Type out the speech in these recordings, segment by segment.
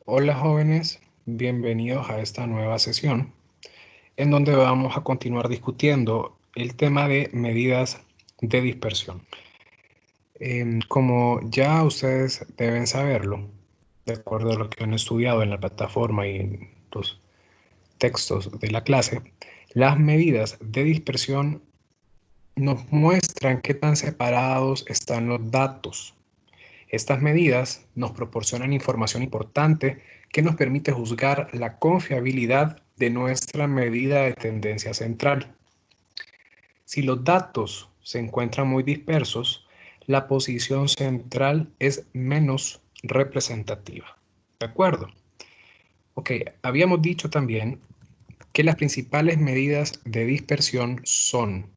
Hola jóvenes, bienvenidos a esta nueva sesión en donde vamos a continuar discutiendo el tema de medidas de dispersión. Como ya ustedes deben saberlo, de acuerdo a lo que han estudiado en la plataforma y en los textos de la clase, las medidas de dispersión nos muestran qué tan separados están los datos. Estas medidas nos proporcionan información importante que nos permite juzgar la confiabilidad de nuestra medida de tendencia central. Si los datos se encuentran muy dispersos, la posición central es menos representativa. ¿De acuerdo? Ok, habíamos dicho también que las principales medidas de dispersión son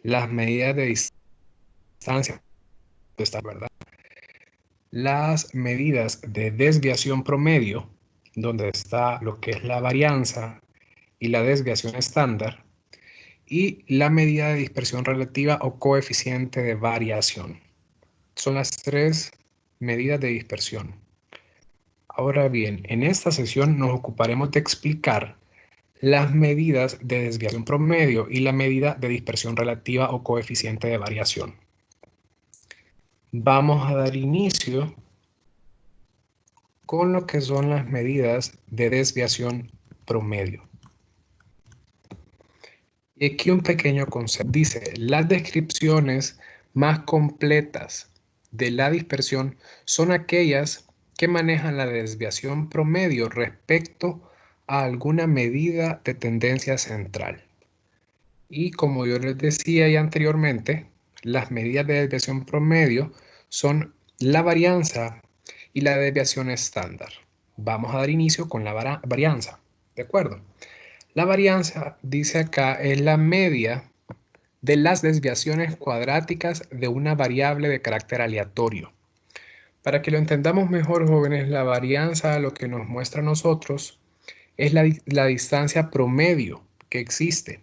las medidas de distancia, ¿verdad? Las medidas de desviación promedio, donde está lo que es la varianza y la desviación estándar, y la medida de dispersión relativa o coeficiente de variación. Son las tres medidas de dispersión. Ahora bien, en esta sesión nos ocuparemos de explicar las medidas de desviación promedio y la medida de dispersión relativa o coeficiente de variación. Vamos a dar inicio con lo que son las medidas de desviación promedio. Y aquí un pequeño concepto. Dice, las descripciones más completas de la dispersión son aquellas que manejan la desviación promedio respecto a alguna medida de tendencia central. Y como yo les decía ya anteriormente, las medidas de desviación promedio son la varianza y la desviación estándar. Vamos a dar inicio con la varianza, ¿de acuerdo? La varianza, dice acá, es la media de las desviaciones cuadráticas de una variable de carácter aleatorio. Para que lo entendamos mejor, jóvenes, la varianza lo que nos muestra a nosotros es la distancia promedio que existe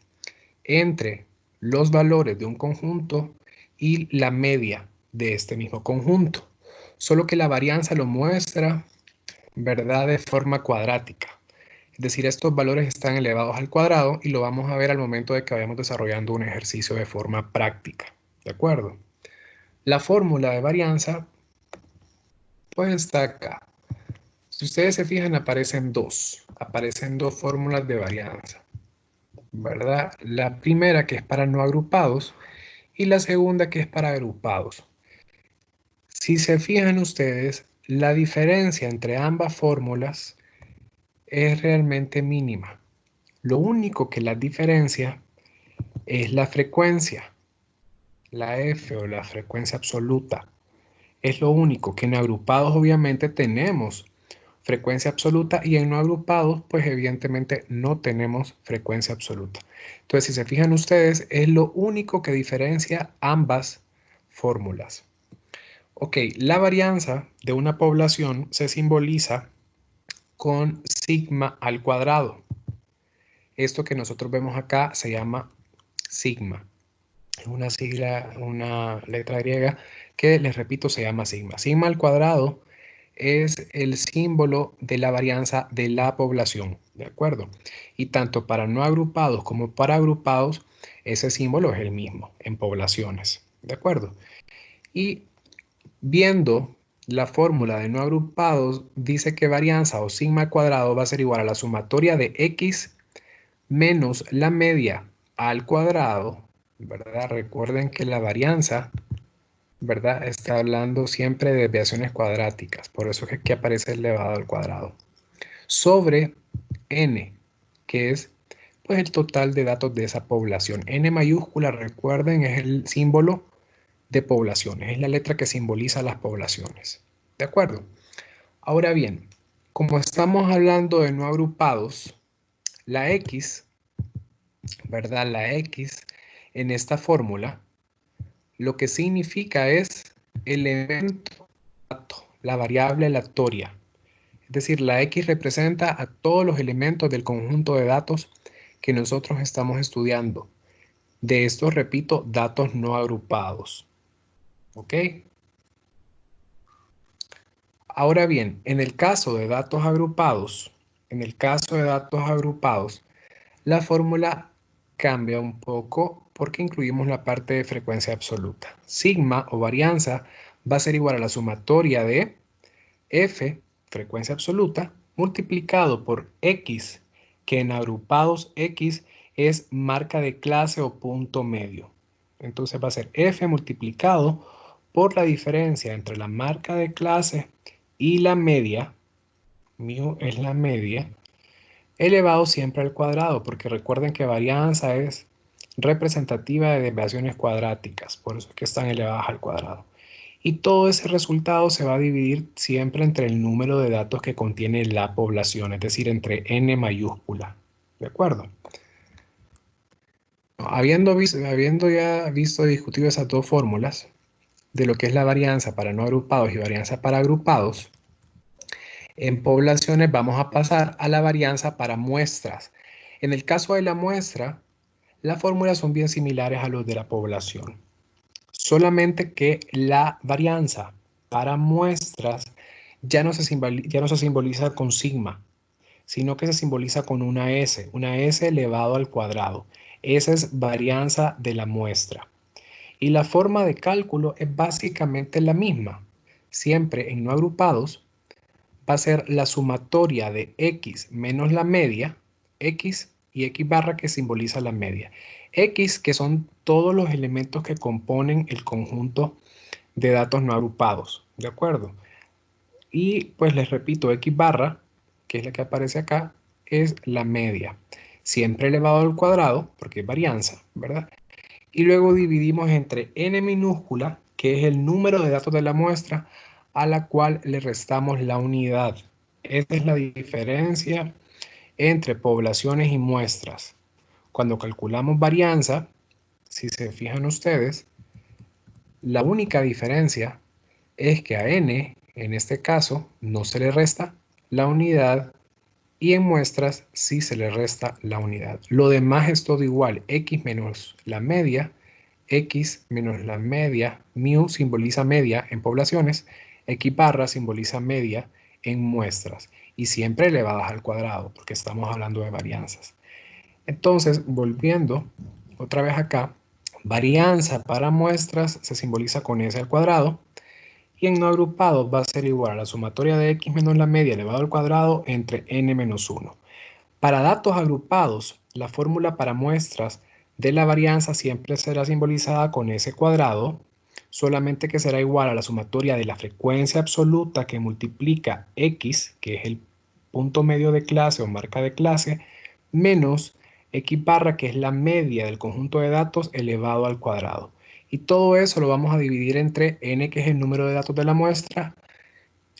entre los valores de un conjunto y la media de este mismo conjunto. Solo que la varianza lo muestra, ¿verdad?, de forma cuadrática. Es decir, estos valores están elevados al cuadrado y lo vamos a ver al momento de que vayamos desarrollando un ejercicio de forma práctica. ¿De acuerdo? La fórmula de varianza, pues está acá. Si ustedes se fijan, aparecen dos fórmulas de varianza, ¿verdad? La primera que es para no agrupados y la segunda que es para agrupados. Si se fijan ustedes, la diferencia entre ambas fórmulas es realmente mínima. Lo único que las diferencia es la frecuencia, la F o la frecuencia absoluta. Es lo único que en agrupados obviamente tenemos frecuencia absoluta y en no agrupados pues evidentemente no tenemos frecuencia absoluta. Entonces si se fijan ustedes es lo único que diferencia ambas fórmulas. Ok, la varianza de una población se simboliza con sigma al cuadrado. Esto que nosotros vemos acá se llama sigma. Es una sigla, una letra griega que, les repito, se llama sigma. Sigma al cuadrado es el símbolo de la varianza de la población, ¿de acuerdo? Y tanto para no agrupados como para agrupados, ese símbolo es el mismo en poblaciones, ¿de acuerdo? Y viendo la fórmula de no agrupados, dice que varianza o sigma al cuadrado va a ser igual a la sumatoria de x menos la media al cuadrado, ¿verdad? Recuerden que la varianza, ¿verdad?, está hablando siempre de desviaciones cuadráticas, por eso es que aquí aparece elevado al cuadrado, sobre n, que es pues el total de datos de esa población. N mayúscula, recuerden, es el símbolo de poblaciones, es la letra que simboliza las poblaciones. ¿De acuerdo? Ahora bien, como estamos hablando de no agrupados, la X, ¿verdad? La X en esta fórmula, lo que significa es el elemento, la variable aleatoria. Es decir, la X representa a todos los elementos del conjunto de datos que nosotros estamos estudiando. De estos, repito, datos no agrupados. ¿Ok? Ahora bien, en el caso de datos agrupados, la fórmula cambia un poco porque incluimos la parte de frecuencia absoluta. Sigma o varianza va a ser igual a la sumatoria de F, frecuencia absoluta, multiplicado por X, que en agrupados X es marca de clase o punto medio. Entonces va a ser F multiplicado por la diferencia entre la marca de clase y la media, mu es la media, elevado siempre al cuadrado, porque recuerden que varianza es representativa de desviaciones cuadráticas, por eso es que están elevadas al cuadrado. Y todo ese resultado se va a dividir siempre entre el número de datos que contiene la población, es decir, entre n mayúscula. ¿De acuerdo? Habiendo ya visto y discutido esas dos fórmulas de lo que es la varianza para no agrupados y varianza para agrupados, en poblaciones vamos a pasar a la varianza para muestras. En el caso de la muestra, las fórmulas son bien similares a los de la población. Solamente que la varianza para muestras ya no se simboliza con sigma, sino que se simboliza con una S elevado al cuadrado. Esa es varianza de la muestra. Y la forma de cálculo es básicamente la misma. Siempre en no agrupados va a ser la sumatoria de X menos la media, X y X barra que simboliza la media. X que son todos los elementos que componen el conjunto de datos no agrupados, ¿de acuerdo? Y pues les repito, X barra, que es la que aparece acá, es la media. Siempre elevado al cuadrado, porque es varianza, ¿verdad? Y luego dividimos entre n minúscula, que es el número de datos de la muestra, a la cual le restamos la unidad. Esta es la diferencia entre poblaciones y muestras. Cuando calculamos varianza, si se fijan ustedes, la única diferencia es que a n, en este caso, no se le resta la unidad y en muestras sí se le resta la unidad. Lo demás es todo igual, x menos la media, mu simboliza media en poblaciones, x barra simboliza media en muestras y siempre elevadas al cuadrado porque estamos hablando de varianzas. Entonces, volviendo otra vez acá, varianza para muestras se simboliza con s al cuadrado y en no agrupados va a ser igual a la sumatoria de x menos la media elevado al cuadrado entre n menos 1. Para datos agrupados, la fórmula para muestras de la varianza siempre será simbolizada con s cuadrado, solamente que será igual a la sumatoria de la frecuencia absoluta que multiplica x, que es el punto medio de clase o marca de clase, menos x barra, que es la media del conjunto de datos elevado al cuadrado. Y todo eso lo vamos a dividir entre n, que es el número de datos de la muestra,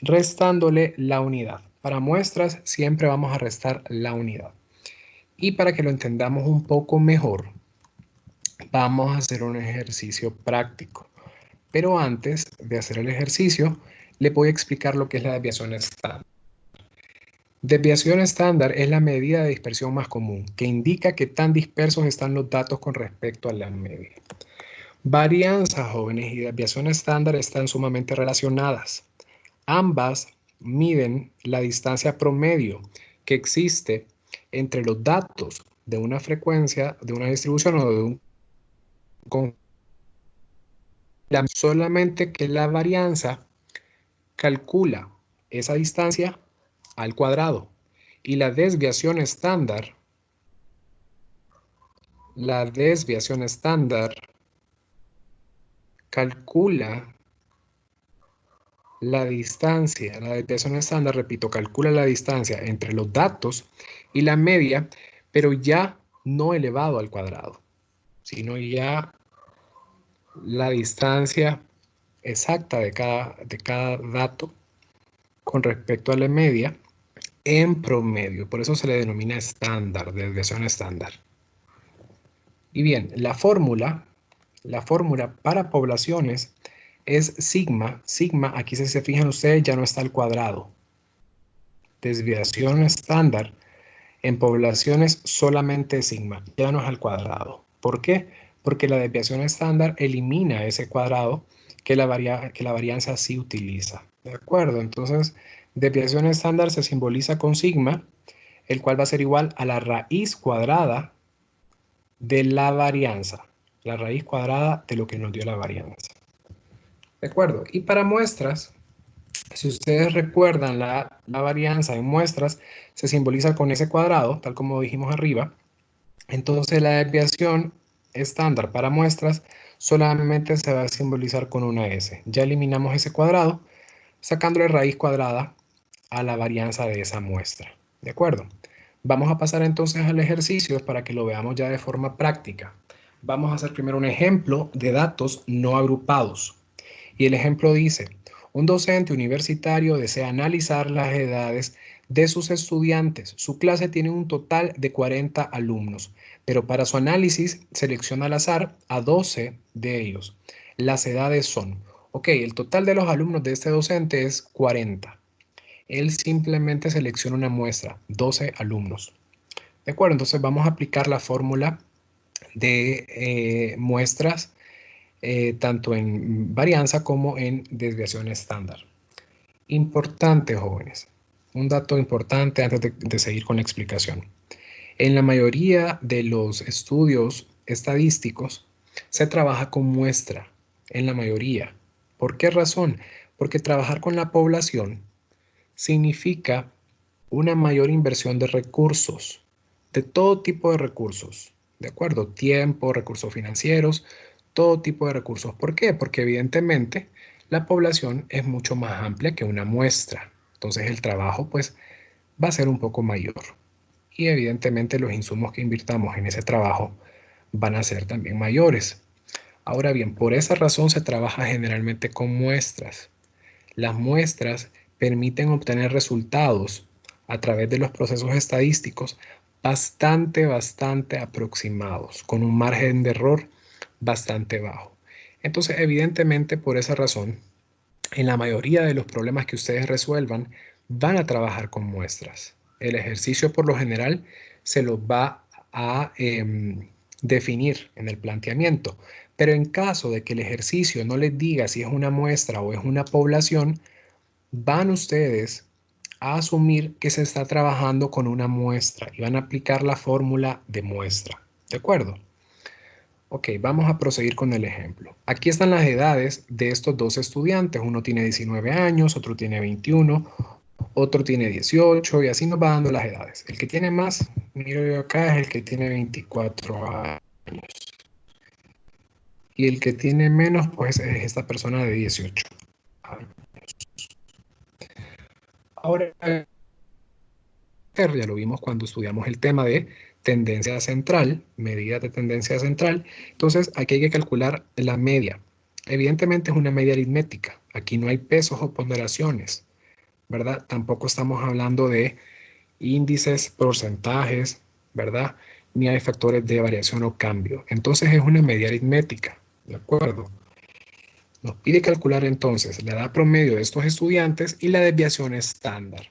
restándole la unidad. Para muestras siempre vamos a restar la unidad. Y para que lo entendamos un poco mejor, vamos a hacer un ejercicio práctico. Pero antes de hacer el ejercicio, le voy a explicar lo que es la desviación estándar. Desviación estándar es la medida de dispersión más común, que indica qué tan dispersos están los datos con respecto a la media. Varianza, jóvenes, y desviación estándar están sumamente relacionadas. Ambas miden la distancia promedio que existe entre los datos de una frecuencia, de una distribución o de un conjunto. Solamente que la varianza calcula esa distancia al cuadrado y la desviación estándar calcula la distancia, la desviación estándar, repito, calcula la distancia entre los datos y la media, pero ya no elevado al cuadrado, sino ya la distancia exacta de cada dato con respecto a la media en promedio. Por eso se le denomina estándar, desviación estándar. Y bien, la fórmula para poblaciones es sigma. Sigma, aquí si se fijan ustedes, ya no está al cuadrado. Desviación estándar en poblaciones solamente sigma, ya no es al cuadrado. ¿Por qué? porque la desviación estándar elimina ese cuadrado que la varianza sí utiliza. ¿De acuerdo? Entonces, desviación estándar se simboliza con sigma, el cual va a ser igual a la raíz cuadrada de la varianza. La raíz cuadrada de lo que nos dio la varianza. ¿De acuerdo? Y para muestras, si ustedes recuerdan la varianza en muestras, se simboliza con ese cuadrado, tal como dijimos arriba. Entonces la desviación estándar para muestras solamente se va a simbolizar con una S. Ya eliminamos ese cuadrado, sacándole raíz cuadrada a la varianza de esa muestra. ¿De acuerdo? Vamos a pasar entonces al ejercicio para que lo veamos ya de forma práctica. Vamos a hacer primero un ejemplo de datos no agrupados. Y el ejemplo dice, un docente universitario desea analizar las edades de sus estudiantes. Su clase tiene un total de 40 alumnos, pero para su análisis selecciona al azar a 12 de ellos. Las edades son, ok, el total de los alumnos de este docente es 40. Él simplemente selecciona una muestra, 12 alumnos. ¿De acuerdo? Entonces vamos a aplicar la fórmula de muestras tanto en varianza como en desviación estándar. Importante, jóvenes. Un dato importante antes de seguir con la explicación. En la mayoría de los estudios estadísticos se trabaja con muestra. En la mayoría. ¿Por qué razón? Porque trabajar con la población significa una mayor inversión de recursos, de todo tipo de recursos, ¿de acuerdo? Tiempo, recursos financieros, todo tipo de recursos. ¿Por qué? Porque evidentemente la población es mucho más amplia que una muestra. Entonces el trabajo pues va a ser un poco mayor. Y evidentemente los insumos que invirtamos en ese trabajo van a ser también mayores. Ahora bien, por esa razón se trabaja generalmente con muestras. Las muestras permiten obtener resultados a través de los procesos estadísticos bastante aproximados, con un margen de error bastante bajo. Entonces, evidentemente, por esa razón, en la mayoría de los problemas que ustedes resuelvan, van a trabajar con muestras. El ejercicio, por lo general, se los va a definir en el planteamiento. Pero en caso de que el ejercicio no les diga si es una muestra o es una población, van ustedes a asumir que se está trabajando con una muestra y van a aplicar la fórmula de muestra. ¿De acuerdo? Ok, vamos a proseguir con el ejemplo. Aquí están las edades de estos dos estudiantes. Uno tiene 19 años, otro tiene 21, otro tiene 18 y así nos va dando las edades. El que tiene más, miro yo acá, es el que tiene 24 años. Y el que tiene menos, pues es esta persona de 18 años. Ahora, ya lo vimos cuando estudiamos el tema de tendencia central, medidas de tendencia central. Entonces, aquí hay que calcular la media. Evidentemente es una media aritmética. Aquí no hay pesos o ponderaciones, ¿verdad? Tampoco estamos hablando de índices, porcentajes, ¿verdad? Ni hay factores de variación o cambio. Entonces es una media aritmética, ¿de acuerdo? Nos pide calcular entonces la edad promedio de estos estudiantes y la desviación estándar.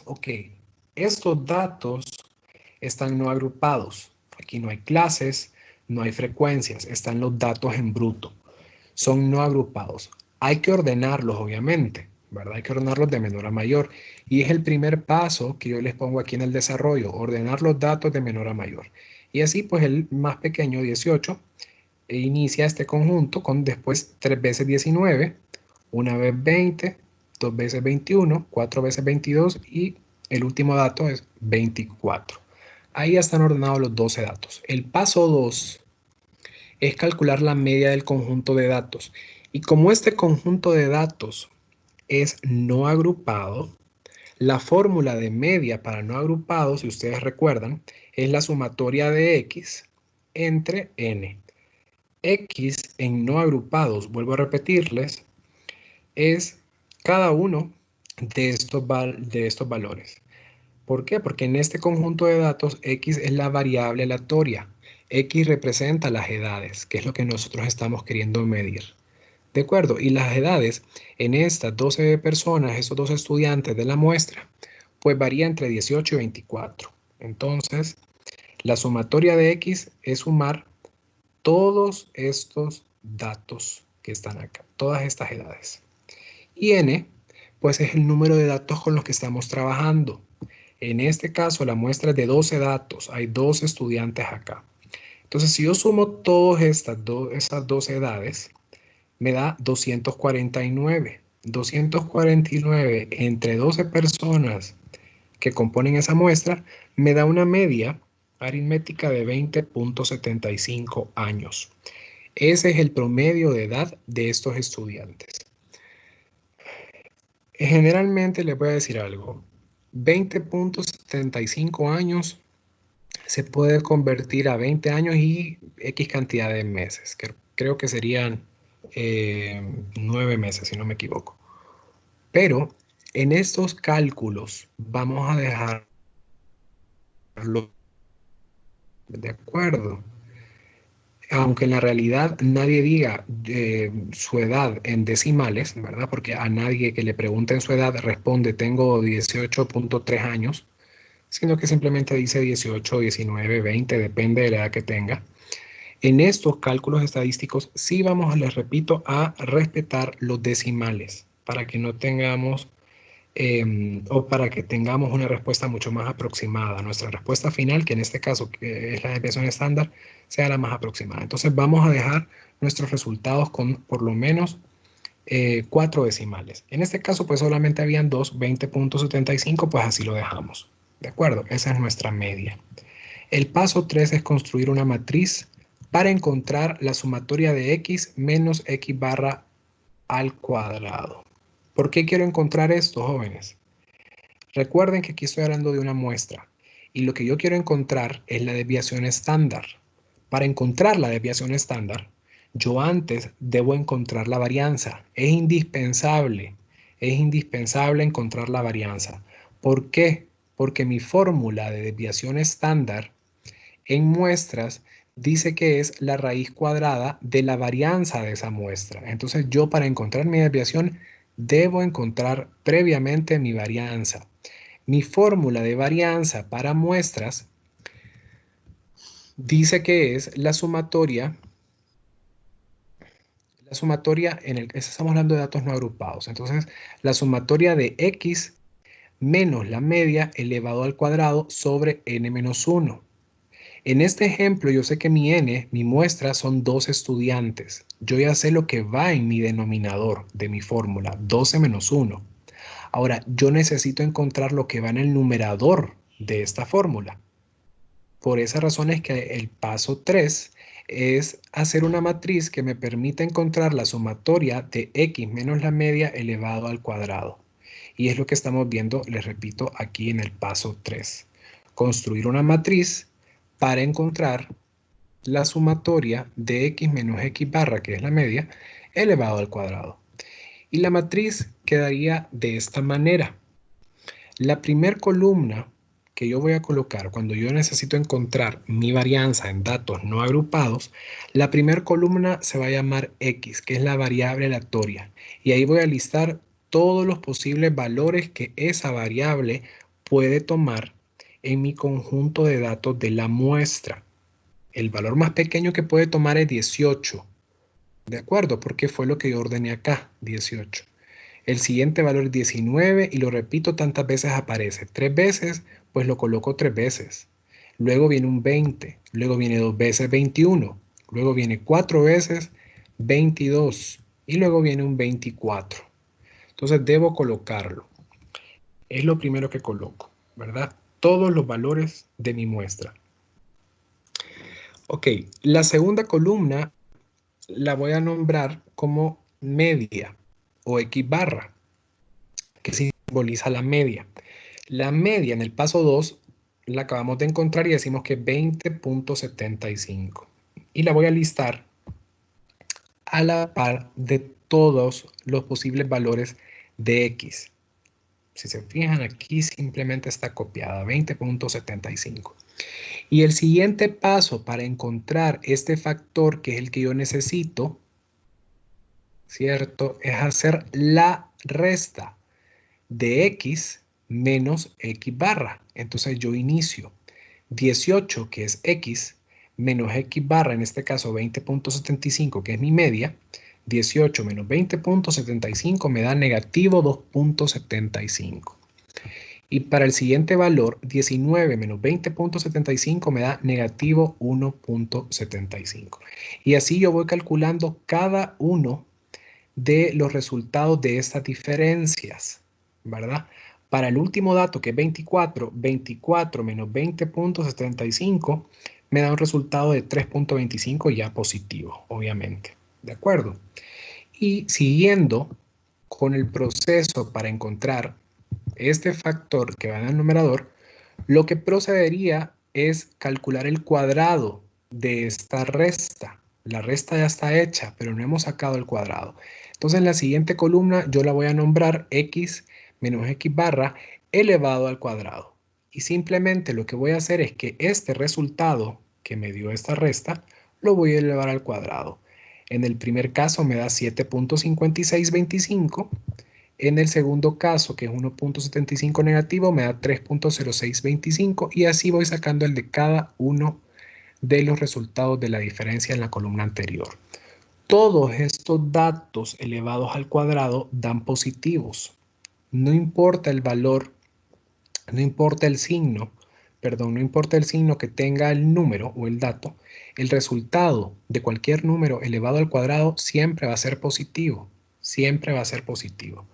Ok, estos datos están no agrupados. Aquí no hay clases, no hay frecuencias, están los datos en bruto. Son no agrupados. Hay que ordenarlos, obviamente, ¿verdad? Hay que ordenarlos de menor a mayor. Y es el primer paso que yo les pongo aquí en el desarrollo, ordenar los datos de menor a mayor. Y así, pues el más pequeño, 18, inicia este conjunto con después 3 veces 19, una vez 20, 2 veces 21, 4 veces 22 y el último dato es 24. Ahí ya están ordenados los 12 datos. El paso 2 es calcular la media del conjunto de datos. Y como este conjunto de datos es no agrupado, la fórmula de media para no agrupados, si ustedes recuerdan, es la sumatoria de x entre n. X en no agrupados, vuelvo a repetirles, es cada uno de estos valores. ¿Por qué? Porque en este conjunto de datos X es la variable aleatoria. X representa las edades, que es lo que nosotros estamos queriendo medir. ¿De acuerdo? Y las edades en estas 12 personas, estos dos estudiantes de la muestra, pues varía entre 18 y 24. Entonces, la sumatoria de X es sumar todos estos datos que están acá, todas estas edades. Y n, pues es el número de datos con los que estamos trabajando. En este caso, la muestra es de 12 datos. Hay 12 estudiantes acá. Entonces, si yo sumo todas esas 12 edades, me da 249. 249 entre 12 personas que componen esa muestra, me da una media aritmética de 20.75 años. Ese es el promedio de edad de estos estudiantes. Generalmente les voy a decir algo. 20.75 años se puede convertir a 20 años y X cantidad de meses. Creo que serían 9 meses, si no me equivoco. Pero en estos cálculos vamos a dejarlo de acuerdo. Aunque en la realidad nadie diga su edad en decimales, ¿verdad? Porque a nadie que le pregunten su edad responde tengo 18.3 años, sino que simplemente dice 18, 19, 20, depende de la edad que tenga. En estos cálculos estadísticos sí vamos, les repito, a respetar los decimales para que no tengamos o para que tengamos una respuesta mucho más aproximada. Nuestra respuesta final, que en este caso que es la desviación estándar, sea la más aproximada. Entonces vamos a dejar nuestros resultados con por lo menos 4 decimales. En este caso pues solamente habían 2, 20.75, pues así lo dejamos. ¿De acuerdo? Esa es nuestra media. El paso 3 es construir una matriz para encontrar la sumatoria de x menos x barra al cuadrado. ¿Por qué quiero encontrar esto, jóvenes? Recuerden que aquí estoy hablando de una muestra y lo que yo quiero encontrar es la desviación estándar. Para encontrar la desviación estándar, yo antes debo encontrar la varianza. Es indispensable encontrar la varianza. ¿Por qué? Porque mi fórmula de desviación estándar en muestras dice que es la raíz cuadrada de la varianza de esa muestra. Entonces yo para encontrar mi desviación debo encontrar previamente mi varianza. Mi fórmula de varianza para muestras dice que es la sumatoria estamos hablando de datos no agrupados. Entonces, la sumatoria de x menos la media elevado al cuadrado sobre n menos 1. En este ejemplo, yo sé que mi n, mi muestra, son 2 estudiantes. Yo ya sé lo que va en mi denominador de mi fórmula, 12 menos 1. Ahora, yo necesito encontrar lo que va en el numerador de esta fórmula. Por esa razón es que el paso 3 es hacer una matriz que me permita encontrar la sumatoria de x menos la media elevado al cuadrado. Y es lo que estamos viendo, les repito, aquí en el paso 3. Construir una matriz para encontrar la sumatoria de x menos x barra, que es la media, elevado al cuadrado. Y la matriz quedaría de esta manera. La primera columna que yo voy a colocar cuando yo necesito encontrar mi varianza en datos no agrupados, la primera columna se va a llamar x, que es la variable aleatoria. Y ahí voy a listar todos los posibles valores que esa variable puede tomar en mi conjunto de datos de la muestra. El valor más pequeño que puede tomar es 18. ¿De acuerdo? Porque fue lo que yo ordené acá, 18. El siguiente valor es 19 y lo repito tantas veces aparece. 3 veces, pues lo coloco 3 veces. Luego viene un 20, luego viene 2 veces 21, luego viene 4 veces 22 y luego viene un 24. Entonces debo colocarlo. Es lo primero que coloco, ¿verdad? Todos los valores de mi muestra. Ok, la segunda columna la voy a nombrar como media o X barra, que simboliza la media. La media en el paso 2 la acabamos de encontrar y decimos que es 20.75. Y la voy a listar a la par de todos los posibles valores de X. Si se fijan aquí simplemente está copiada, 20.75. Y el siguiente paso para encontrar este factor que es el que yo necesito, ¿cierto? Es hacer la resta de x menos x barra. Entonces yo inicio 18, que es x, menos X barra, en este caso 20.75, que es mi media, 18 menos 20.75 me da negativo 2.75. Y para el siguiente valor, 19 menos 20.75 me da negativo 1.75. Y así yo voy calculando cada uno de los resultados de estas diferencias, ¿verdad? Para el último dato, que es 24, 24 menos 20.75 me da un resultado de 3.25 ya positivo, obviamente. ¿De acuerdo? Y siguiendo con el proceso para encontrar este factor que va en el numerador, lo que procedería es calcular el cuadrado de esta resta. La resta ya está hecha, pero no hemos sacado el cuadrado. Entonces en la siguiente columna yo la voy a nombrar x menos x barra elevado al cuadrado. Y simplemente lo que voy a hacer es que este resultado que me dio esta resta, lo voy a elevar al cuadrado. En el primer caso me da 7.5625. En el segundo caso, que es 1.75 negativo, me da 3.0625 y así voy sacando el de cada uno de los resultados de la diferencia en la columna anterior. Todos estos datos elevados al cuadrado dan positivos. No importa el valor, no importa el signo, no importa el signo que tenga el número o el dato, el resultado de cualquier número elevado al cuadrado siempre va a ser positivo. Siempre va a ser positivo.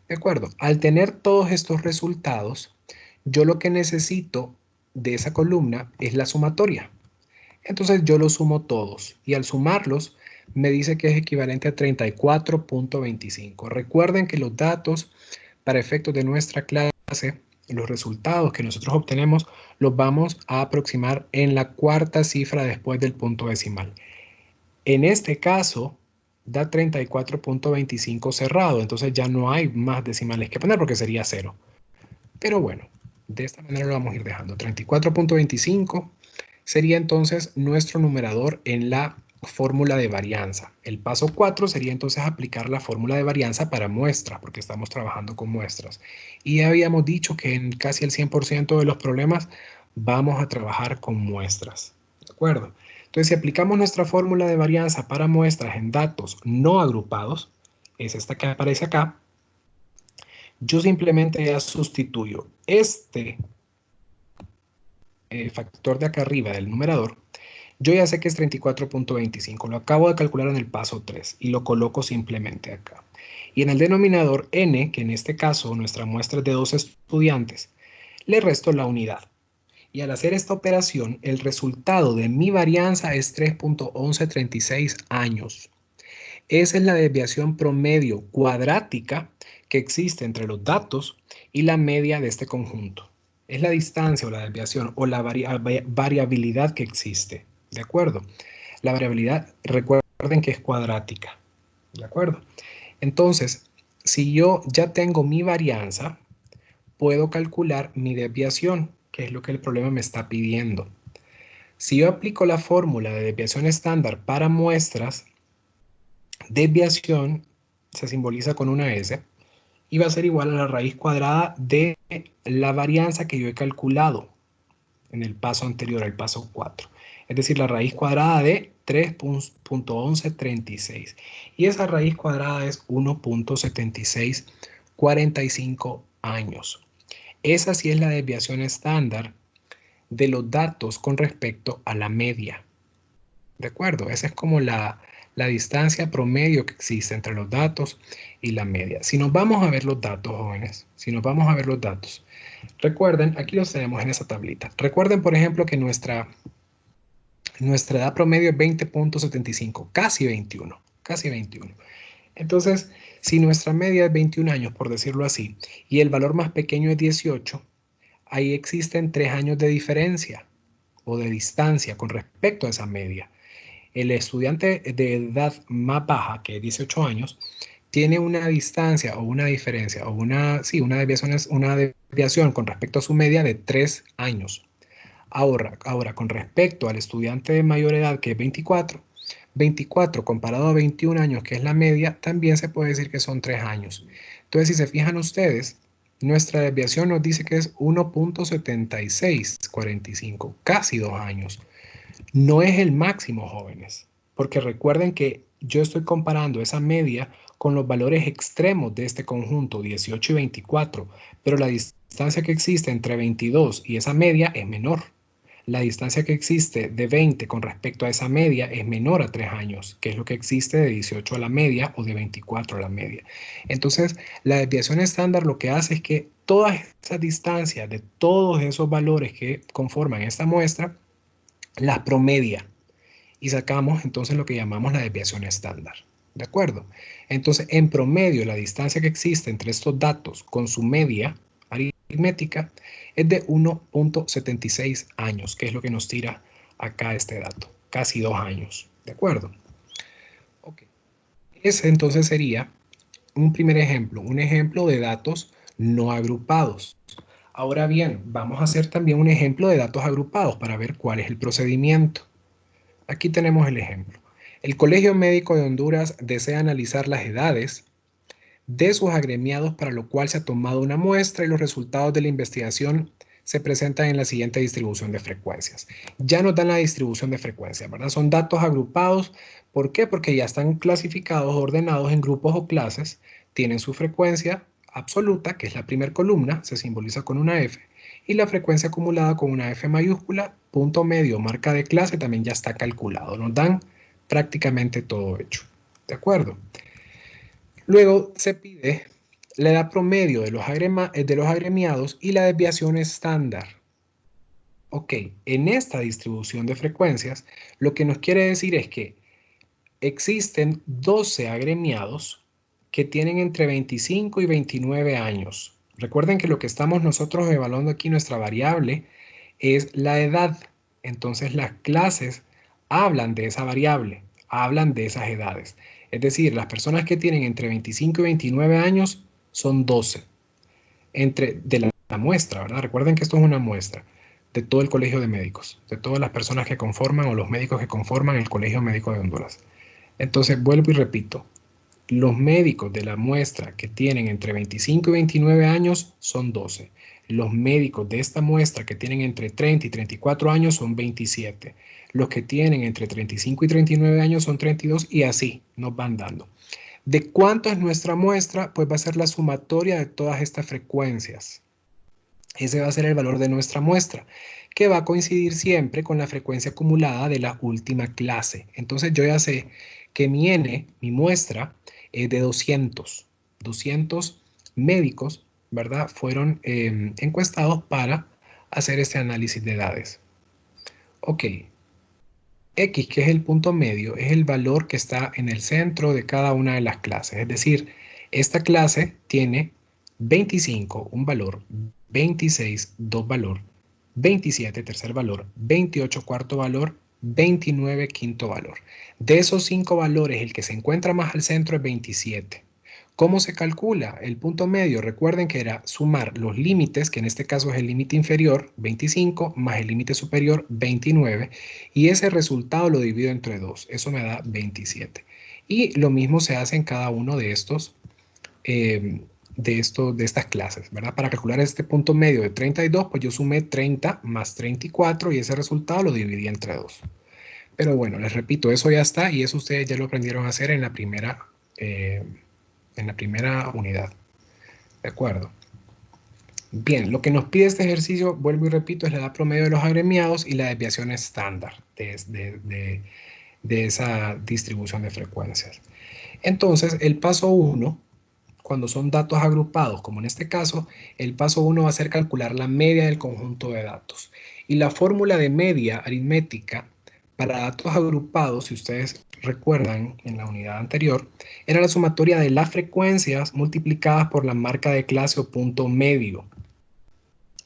De acuerdo, al tener todos estos resultados, yo lo que necesito de esa columna es la sumatoria. Entonces yo los sumo todos y al sumarlos me dice que es equivalente a 34.25. Recuerden que los datos para efectos de nuestra clase, los resultados que nosotros obtenemos, los vamos a aproximar en la cuarta cifra después del punto decimal. En este caso, da 34.25 cerrado, entonces ya no hay más decimales que poner porque sería 0. Pero bueno, de esta manera lo vamos a ir dejando. 34.25 sería entonces nuestro numerador en la fórmula de varianza. El paso 4 sería entonces aplicar la fórmula de varianza para muestras, porque estamos trabajando con muestras. Y ya habíamos dicho que en casi el 100% de los problemas vamos a trabajar con muestras. ¿De acuerdo? Entonces, si aplicamos nuestra fórmula de varianza para muestras en datos no agrupados, es esta que aparece acá, yo simplemente ya sustituyo este factor de acá arriba del numerador. Yo ya sé que es 34.25, lo acabo de calcular en el paso 3 y lo coloco simplemente acá. Y en el denominador n, que en este caso nuestra muestra es de 2 estudiantes, le resto la unidad. Y al hacer esta operación, el resultado de mi varianza es 3.1136 años. Esa es la desviación promedio cuadrática que existe entre los datos y la media de este conjunto. Es la distancia o la desviación o la variabilidad que existe. ¿De acuerdo? La variabilidad, recuerden que es cuadrática. ¿De acuerdo? Entonces, si yo ya tengo mi varianza, puedo calcular mi desviación, que es lo que el problema me está pidiendo. Si yo aplico la fórmula de desviación estándar para muestras, desviación se simboliza con una S y va a ser igual a la raíz cuadrada de la varianza que yo he calculado en el paso anterior, al paso 4. Es decir, la raíz cuadrada de 3.1136. Y esa raíz cuadrada es 1.7645 años. Esa sí es la desviación estándar de los datos con respecto a la media. ¿De acuerdo? Esa es como la distancia promedio que existe entre los datos y la media. Si nos vamos a ver los datos, jóvenes, si nos vamos a ver los datos, recuerden, aquí los tenemos en esa tablita. Recuerden, por ejemplo, que nuestra edad promedio es 20.75, casi 21, casi 21. Entonces, si nuestra media es 21 años, por decirlo así, y el valor más pequeño es 18, ahí existen 3 años de diferencia o de distancia con respecto a esa media. El estudiante de edad más baja, que es 18 años, tiene una distancia o una diferencia o una desviación con respecto a su media de 3 años. Ahora, con respecto al estudiante de mayor edad, que es 24 comparado a 21 años, que es la media, también se puede decir que son 3 años. Entonces, si se fijan ustedes, nuestra desviación nos dice que es 1.7645, casi 2 años. No es el máximo, jóvenes, porque recuerden que yo estoy comparando esa media con los valores extremos de este conjunto, 18 y 24, pero la distancia que existe entre 22 y esa media es menor. La distancia que existe de 20 con respecto a esa media es menor a 3 años, que es lo que existe de 18 a la media o de 24 a la media. Entonces, la desviación estándar lo que hace es que todas esas distancias de todos esos valores que conforman esta muestra, las promedia y sacamos entonces lo que llamamos la desviación estándar. ¿De acuerdo? Entonces, en promedio, la distancia que existe entre estos datos con su media aritmética es de 1.76 años, que es lo que nos tira acá este dato, casi 2 años. ¿De acuerdo? Ok. Ese entonces sería un primer ejemplo, un ejemplo de datos no agrupados. Ahora bien, vamos a hacer también un ejemplo de datos agrupados para ver cuál es el procedimiento. Aquí tenemos el ejemplo. El Colegio Médico de Honduras desea analizar las edades de sus agremiados, para lo cual se ha tomado una muestra y los resultados de la investigación se presentan en la siguiente distribución de frecuencias. Ya nos dan la distribución de frecuencias, ¿verdad? Son datos agrupados. ¿Por qué? Porque ya están clasificados, ordenados en grupos o clases, tienen su frecuencia absoluta, que es la primera columna, se simboliza con una F, y la frecuencia acumulada con una F mayúscula, punto medio, marca de clase, también ya está calculado. Nos dan prácticamente todo hecho. ¿De acuerdo? Luego se pide la edad promedio de los agremiados y la desviación estándar. Ok, en esta distribución de frecuencias, lo que nos quiere decir es que existen 12 agremiados que tienen entre 25 y 29 años. Recuerden que lo que estamos nosotros evaluando aquí, nuestra variable, es la edad. Entonces las clases hablan de esa variable, hablan de esas edades. Es decir, las personas que tienen entre 25 y 29 años son 12 de la muestra, ¿verdad? Recuerden que esto es una muestra de todo el Colegio de Médicos, de todas las personas que conforman o los médicos que conforman el Colegio Médico de Honduras. Entonces, vuelvo y repito, los médicos de la muestra que tienen entre 25 y 29 años son 12. Los médicos de esta muestra que tienen entre 30 y 34 años son 27. Los que tienen entre 35 y 39 años son 32 y así nos van dando. ¿De cuánto es nuestra muestra? Pues va a ser la sumatoria de todas estas frecuencias. Ese va a ser el valor de nuestra muestra, que va a coincidir siempre con la frecuencia acumulada de la última clase. Entonces yo ya sé que mi N, mi muestra, es de 200. 200 médicos, ¿verdad? Fueron encuestados para hacer este análisis de edades. Ok. X, que es el punto medio, es el valor que está en el centro de cada una de las clases. Es decir, esta clase tiene 25, un valor, 26, dos valor, 27, tercer valor, 28, cuarto valor, 29, quinto valor. De esos 5 valores, el que se encuentra más al centro es 27. ¿Cómo se calcula el punto medio? Recuerden que era sumar los límites, que en este caso es el límite inferior, 25, más el límite superior, 29, y ese resultado lo divido entre 2. Eso me da 27. Y lo mismo se hace en cada uno de estos, de estas clases, ¿verdad? Para calcular este punto medio de 32, pues yo sumé 30 más 34 y ese resultado lo dividí entre 2. Pero bueno, les repito, eso ya está y eso ustedes ya lo aprendieron a hacer en la primera unidad. ¿De acuerdo? Bien, lo que nos pide este ejercicio, vuelvo y repito, es la edad promedio de los agremiados y la desviación estándar de esa distribución de frecuencias. Entonces, el paso 1, cuando son datos agrupados, como en este caso, el paso 1 va a ser calcular la media del conjunto de datos. Y la fórmula de media aritmética para datos agrupados, si ustedes recuerdan en la unidad anterior, era la sumatoria de las frecuencias multiplicadas por la marca de clase o punto medio.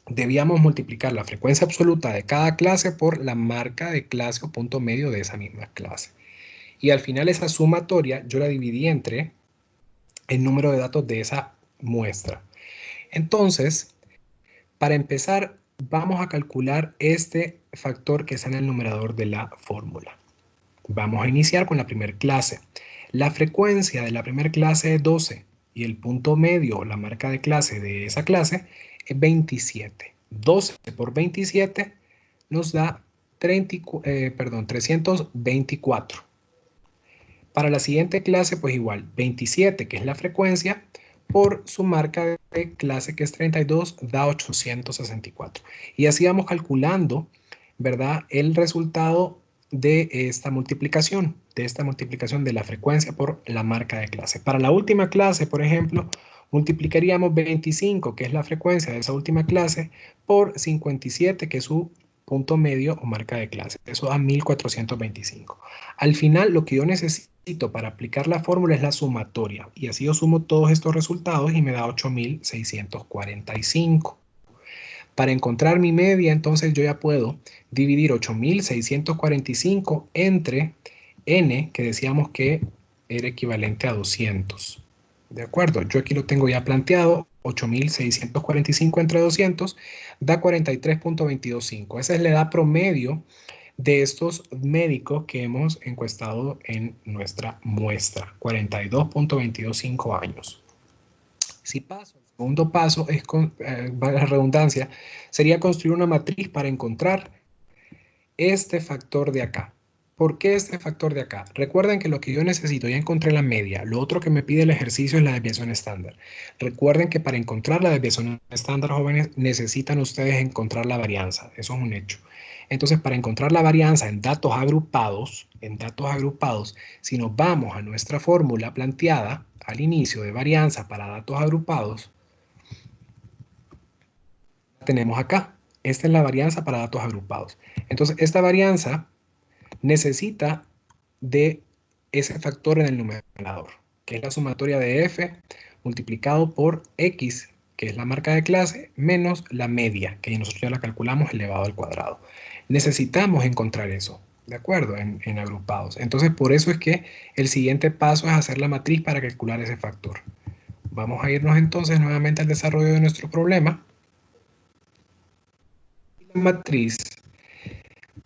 Debíamos multiplicar la frecuencia absoluta de cada clase por la marca de clase o punto medio de esa misma clase. Y al final esa sumatoria yo la dividí entre el número de datos de esa muestra. Entonces, para empezar, vamos a calcular este factor que está en el numerador de la fórmula. Vamos a iniciar con la primera clase. La frecuencia de la primera clase es 12 y el punto medio, la marca de clase de esa clase, es 27. 12 por 27 nos da 324. Para la siguiente clase, pues igual, 27, que es la frecuencia, por su marca de clase, que es 32, da 864. Y así vamos calculando, ¿verdad?, el resultado de esta multiplicación de la frecuencia por la marca de clase. Para la última clase, por ejemplo, multiplicaríamos 25, que es la frecuencia de esa última clase, por 57, que es su punto medio o marca de clase. Eso da 1425. Al final, lo que yo necesito para aplicar la fórmula es la sumatoria. Y así yo sumo todos estos resultados y me da 8645. Para encontrar mi media, entonces yo ya puedo dividir 8645 entre n, que decíamos que era equivalente a 200. ¿De acuerdo? Yo aquí lo tengo ya planteado. 8645 entre 200 da 43.225. Esa es la edad promedio de estos médicos que hemos encuestado en nuestra muestra. 42.225 años. Si paso al segundo paso, valga la redundancia, sería construir una matriz para encontrar este factor de acá. ¿Por qué este factor de acá? Recuerden que lo que yo necesito, ya encontré la media. Lo otro que me pide el ejercicio es la desviación estándar. Recuerden que para encontrar la desviación estándar, jóvenes, necesitan ustedes encontrar la varianza. Eso es un hecho. Entonces, para encontrar la varianza en datos agrupados, si nos vamos a nuestra fórmula planteada al inicio de varianza para datos agrupados, la tenemos acá. Esta es la varianza para datos agrupados. Entonces, esta varianza necesita de ese factor en el numerador, que es la sumatoria de f multiplicado por x, que es la marca de clase, menos la media, que nosotros ya la calculamos elevado al cuadrado. Necesitamos encontrar eso, ¿de acuerdo? En agrupados. Entonces, por eso es que el siguiente paso es hacer la matriz para calcular ese factor. Vamos a irnos entonces nuevamente al desarrollo de nuestro problema. La matriz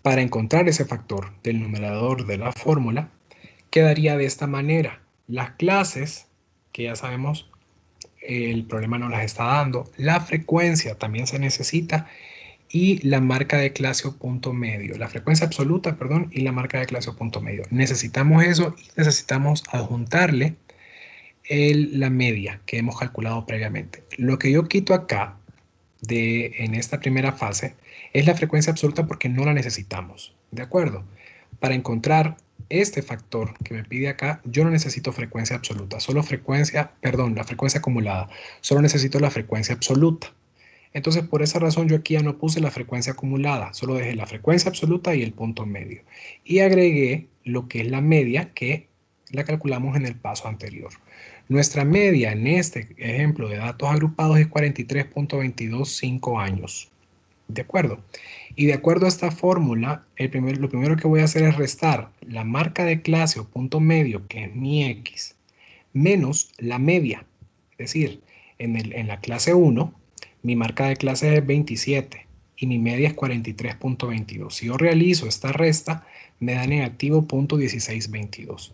para encontrar ese factor del numerador de la fórmula quedaría de esta manera. Las clases, que ya sabemos, el problema no las está dando. La frecuencia también se necesita. Y la marca de clase o punto medio. La frecuencia absoluta, perdón, y la marca de clase o punto medio. Necesitamos eso y necesitamos adjuntarle la media que hemos calculado previamente. Lo que yo quito acá en esta primera fase es la frecuencia absoluta porque no la necesitamos. ¿De acuerdo? Para encontrar este factor que me pide acá, yo no necesito frecuencia absoluta, la frecuencia acumulada. Solo necesito la frecuencia absoluta. Entonces, por esa razón, yo aquí ya no puse la frecuencia acumulada, solo dejé la frecuencia absoluta y el punto medio. Y agregué lo que es la media, que la calculamos en el paso anterior. Nuestra media en este ejemplo de datos agrupados es 43.225 años. ¿De acuerdo? Y de acuerdo a esta fórmula, lo primero que voy a hacer es restar la marca de clase o punto medio, que es mi X, menos la media. Es decir, en la clase 1, mi marca de clase es 27 y mi media es 43.22. Si yo realizo esta resta, me da negativo 0.1622.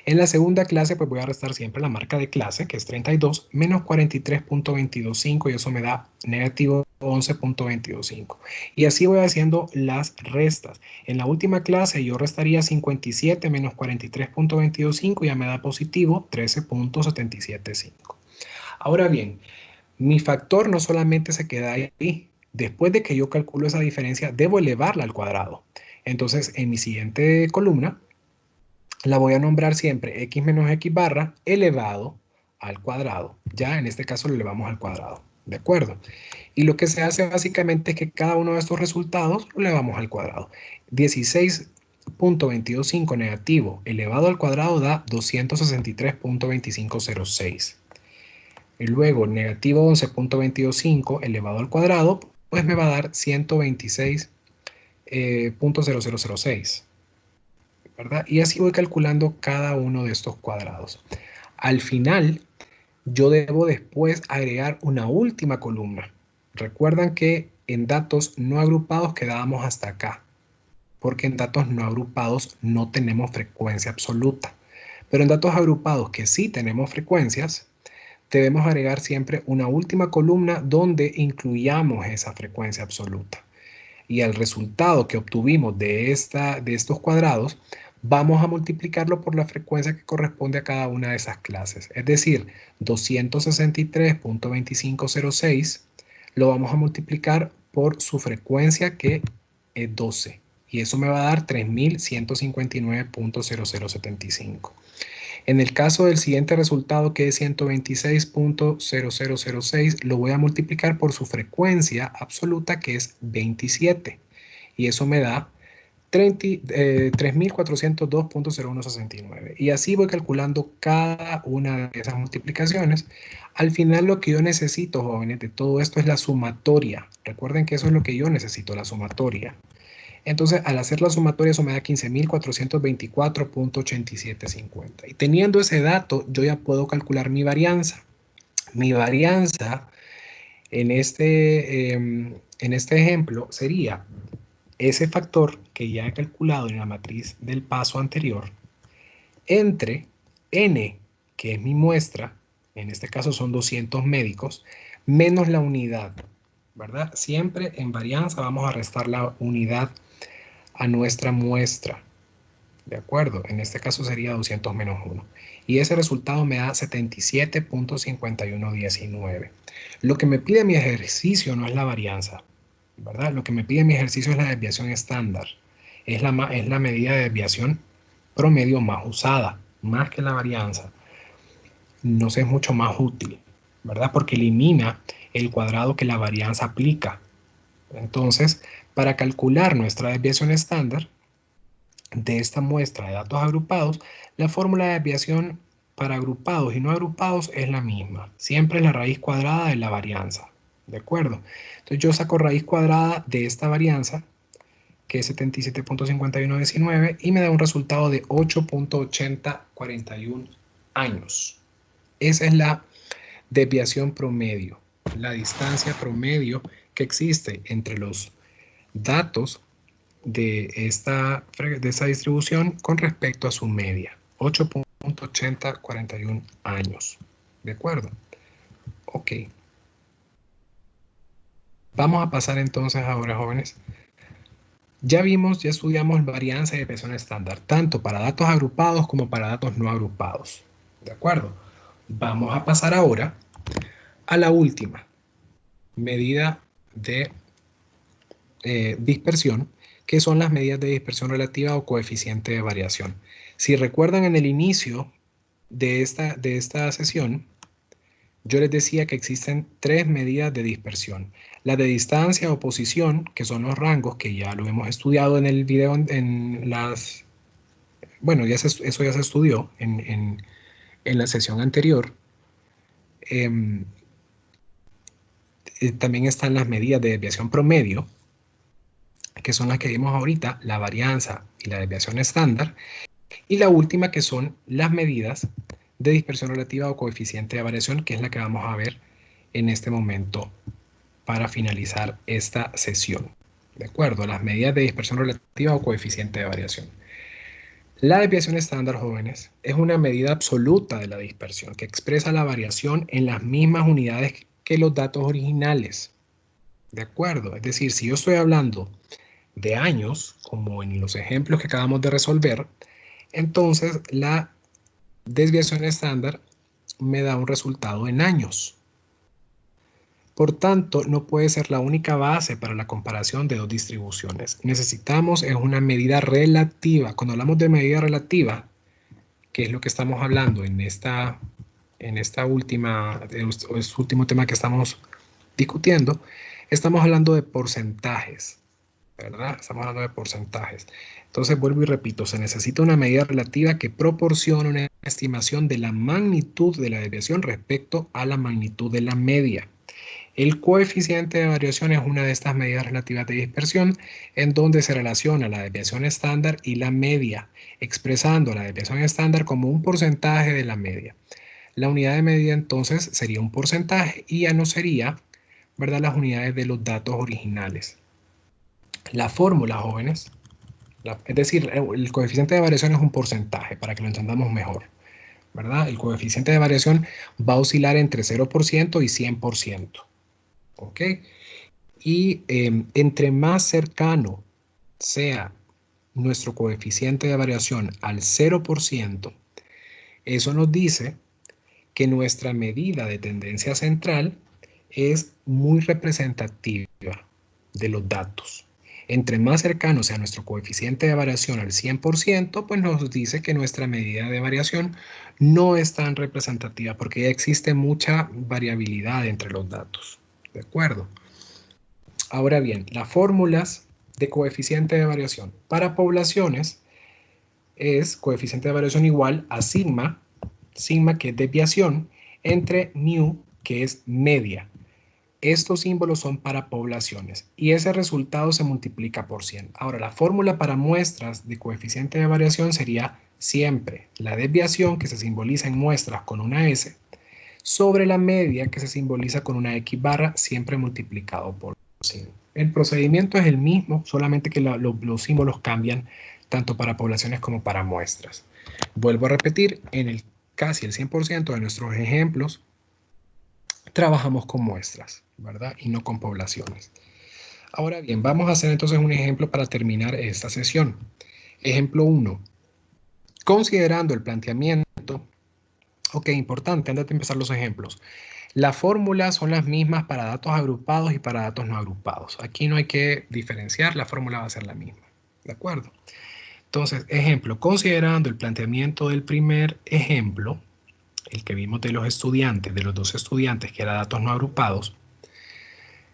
En la segunda clase, pues voy a restar siempre la marca de clase, que es 32, menos 43.225, y eso me da negativo 11.225. Y así voy haciendo las restas. En la última clase yo restaría 57 menos 43.225 y ya me da positivo 13.775. Ahora bien, mi factor no solamente se queda ahí. Después de que yo calculo esa diferencia, debo elevarla al cuadrado. Entonces, en mi siguiente columna, la voy a nombrar siempre x menos x barra elevado al cuadrado. Ya en este caso lo elevamos al cuadrado. ¿De acuerdo? Y lo que se hace básicamente es que cada uno de estos resultados lo elevamos al cuadrado. 16.225 negativo elevado al cuadrado da 263.2506. Y luego negativo 11.225 elevado al cuadrado, pues me va a dar 126.0006. ¿Verdad? Y así voy calculando cada uno de estos cuadrados. Al final, yo debo después agregar una última columna. Recuerdan que en datos no agrupados quedábamos hasta acá, porque en datos no agrupados no tenemos frecuencia absoluta. Pero en datos agrupados que sí tenemos frecuencias, debemos agregar siempre una última columna donde incluyamos esa frecuencia absoluta. y el resultado que obtuvimos de estos cuadrados, vamos a multiplicarlo por la frecuencia que corresponde a cada una de esas clases. Es decir, 263.2506 lo vamos a multiplicar por su frecuencia, que es 12. Y eso me va a dar 3159.0075. En el caso del siguiente resultado, que es 126.0006, lo voy a multiplicar por su frecuencia absoluta, que es 27. Y eso me da 3.402.0169. Y así voy calculando cada una de esas multiplicaciones. Al final, lo que yo necesito, jóvenes, de todo esto es la sumatoria. Recuerden que eso es lo que yo necesito, la sumatoria. Entonces, al hacer la sumatoria, eso me da 15.424.8750. Y teniendo ese dato, yo ya puedo calcular mi varianza. Mi varianza en este ejemplo sería ese factor que ya he calculado en la matriz del paso anterior entre n, que es mi muestra, en este caso son 200 médicos, menos la unidad, ¿verdad? Siempre en varianza vamos a restar la unidad a nuestra muestra, ¿de acuerdo? En este caso sería 200 menos 1. Y ese resultado me da 77.5119. Lo que me pide mi ejercicio no es la varianza, ¿verdad? Lo que me pide mi ejercicio es la desviación estándar. Es la medida de desviación promedio más usada, más que la varianza. Nos es mucho más útil, ¿verdad? Porque elimina el cuadrado que la varianza aplica. Entonces, para calcular nuestra desviación estándar de esta muestra de datos agrupados, la fórmula de desviación para agrupados y no agrupados es la misma. Siempre es la raíz cuadrada de la varianza. ¿De acuerdo? Entonces yo saco raíz cuadrada de esta varianza, que es 77.5119, y me da un resultado de 8.8041 años. Esa es la desviación promedio, la distancia promedio que existe entre los datos de esta distribución con respecto a su media. 8.8041 años. ¿De acuerdo? Ok. Vamos a pasar entonces ahora, jóvenes. Ya estudiamos varianza y desviación estándar, tanto para datos agrupados como para datos no agrupados. ¿De acuerdo? Vamos a pasar ahora a la última medida de dispersión, que son las medidas de dispersión relativa o coeficiente de variación. Si recuerdan, en el inicio de esta sesión, yo les decía que existen tres medidas de dispersión. La de distancia o posición, que son los rangos, que ya lo hemos estudiado en el video, bueno, eso ya se estudió en la sesión anterior. También están las medidas de desviación promedio, que son las que vimos ahorita, la varianza y la desviación estándar. Y la última, que son las medidas de dispersión relativa o coeficiente de variación, que es la que vamos a ver en este momento para finalizar esta sesión. ¿De acuerdo? Las medidas de dispersión relativa o coeficiente de variación. La desviación estándar, jóvenes, es una medida absoluta de la dispersión que expresa la variación en las mismas unidades que los datos originales. ¿De acuerdo? Es decir, si yo estoy hablando de años, como en los ejemplos que acabamos de resolver, entonces la desviación estándar me da un resultado en años. Por tanto, no puede ser la única base para la comparación de dos distribuciones. Necesitamos una medida relativa. Cuando hablamos de medida relativa, que es lo que estamos hablando en este último tema que estamos discutiendo, estamos hablando de porcentajes, ¿verdad? Estamos hablando de porcentajes. Entonces, vuelvo y repito, se necesita una medida relativa que proporcione una estimación de la magnitud de la desviación respecto a la magnitud de la media. El coeficiente de variación es una de estas medidas relativas de dispersión en donde se relaciona la desviación estándar y la media, expresando la desviación estándar como un porcentaje de la media. La unidad de medida entonces sería un porcentaje y ya no sería, ¿verdad?, las unidades de los datos originales. La fórmula, jóvenes, es decir, el coeficiente de variación es un porcentaje para que lo entendamos mejor, ¿verdad? El coeficiente de variación va a oscilar entre 0% y 100%. ¿Ok? Y entre más cercano sea nuestro coeficiente de variación al 0%, eso nos dice que nuestra medida de tendencia central es muy representativa de los datos. Entre más cercano sea nuestro coeficiente de variación al 100%, pues nos dice que nuestra medida de variación no es tan representativa porque ya existe mucha variabilidad entre los datos. ¿De acuerdo? Ahora bien, las fórmulas de coeficiente de variación para poblaciones es coeficiente de variación igual a sigma, sigma que es desviación, entre mu, que es media. Estos símbolos son para poblaciones y ese resultado se multiplica por 100. Ahora, la fórmula para muestras de coeficiente de variación sería siempre la desviación, que se simboliza en muestras con una S, sobre la media, que se simboliza con una X barra, siempre multiplicado por 100. El procedimiento es el mismo, solamente que los símbolos cambian tanto para poblaciones como para muestras. Vuelvo a repetir, en casi el 100% de nuestros ejemplos, trabajamos con muestras, ¿verdad? Y no con poblaciones. Ahora bien, vamos a hacer entonces un ejemplo para terminar esta sesión. Ejemplo 1. Considerando el planteamiento, ok, importante, antes de empezar los ejemplos. Las fórmulas son las mismas para datos agrupados y para datos no agrupados. Aquí no hay que diferenciar, la fórmula va a ser la misma. ¿De acuerdo? Entonces, ejemplo, considerando el planteamiento del primer ejemplo, el que vimos de los estudiantes, de los dos estudiantes, que era datos no agrupados,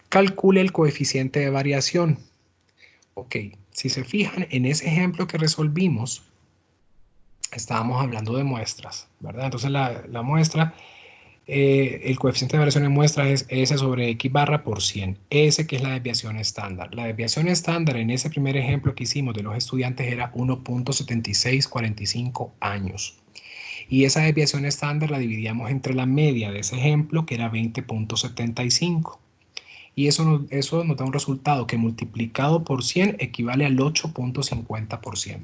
calcule el coeficiente de variación. Ok, si se fijan en ese ejemplo que resolvimos, estábamos hablando de muestras, ¿verdad? Entonces la muestra, el coeficiente de variación en muestra es S sobre X barra por 100. S que es la desviación estándar. La desviación estándar en ese primer ejemplo que hicimos de los estudiantes era 1.7645 años. Y esa desviación estándar la dividíamos entre la media de ese ejemplo, que era 20.75. Y eso nos da un resultado que multiplicado por 100 equivale al 8.50%.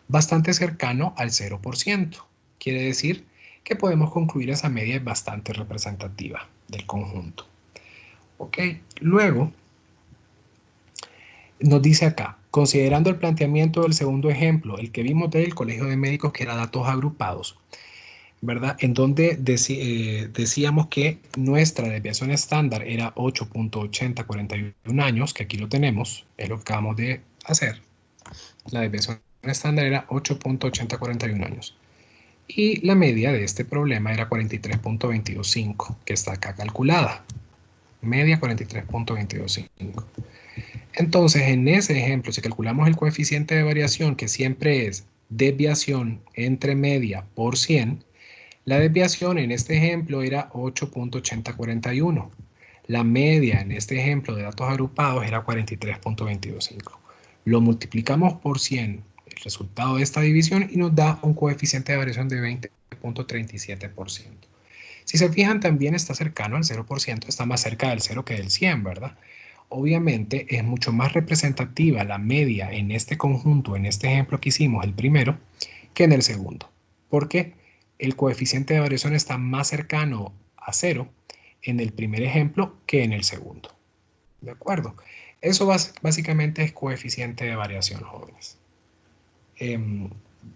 Bastante cercano al 0%. Quiere decir que podemos concluir esa media es bastante representativa del conjunto. Ok, luego nos dice acá, considerando el planteamiento del segundo ejemplo, el que vimos del Colegio de Médicos, que era datos agrupados, ¿verdad? En donde decíamos que nuestra desviación estándar era 8.8041 años, que aquí lo tenemos, es lo que acabamos de hacer. La desviación estándar era 8.8041 años. Y la media de este problema era 43.225, que está acá calculada. Media 43.225. Entonces, en ese ejemplo, si calculamos el coeficiente de variación, que siempre es desviación entre media por 100, la desviación en este ejemplo era 8.8041. La media en este ejemplo de datos agrupados era 43.225. Lo multiplicamos por 100, el resultado de esta división, y nos da un coeficiente de variación de 20.37%. Si se fijan, también está cercano al 0%, está más cerca del 0 que del 100, ¿verdad? Obviamente es mucho más representativa la media en este conjunto, en este ejemplo que hicimos, el primero, que en el segundo. ¿Por qué? El coeficiente de variación está más cercano a 0 en el primer ejemplo que en el segundo. ¿De acuerdo? Eso básicamente es coeficiente de variación, jóvenes.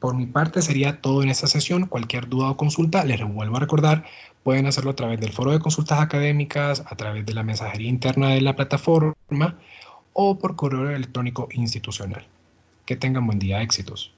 Por mi parte sería todo en esta sesión. Cualquier duda o consulta, les vuelvo a recordar, pueden hacerlo a través del foro de consultas académicas, a través de la mensajería interna de la plataforma o por correo electrónico institucional. Que tengan buen día, éxitos.